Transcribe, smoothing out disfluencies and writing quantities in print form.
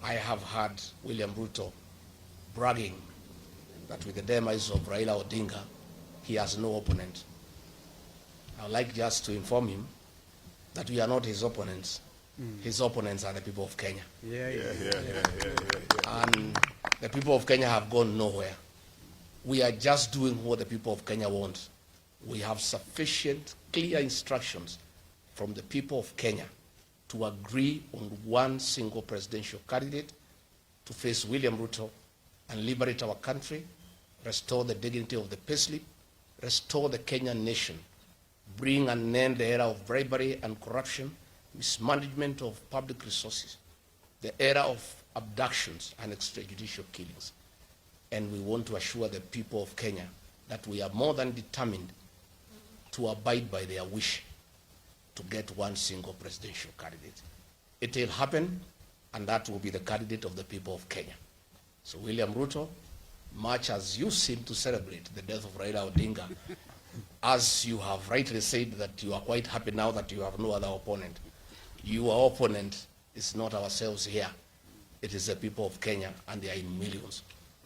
I have heard William Ruto bragging that with the demise of Raila Odinga, he has no opponent. I would like just to inform him that we are not his opponents. His opponents are the people of Kenya. And the people of Kenya have gone nowhere. We are just doing what the people of Kenya want. We have sufficient, clear instructions from the people of Kenya to agree on one single presidential candidate to face William Ruto and liberate our country, restore the dignity of the payslip, restore the Kenyan nation, bring an end to the era of bribery and corruption, mismanagement of public resources, the era of abductions and extrajudicial killings. And we want to assure the people of Kenya that we are more than determined to abide by their wish to get one single presidential candidate. It will happen, and that will be the candidate of the people of Kenya. So William Ruto, much as you seem to celebrate the death of Raila Odinga, as you have rightly said that you are quite happy now that you have no other opponent, your opponent is not ourselves here. It is the people of Kenya, and they are in millions.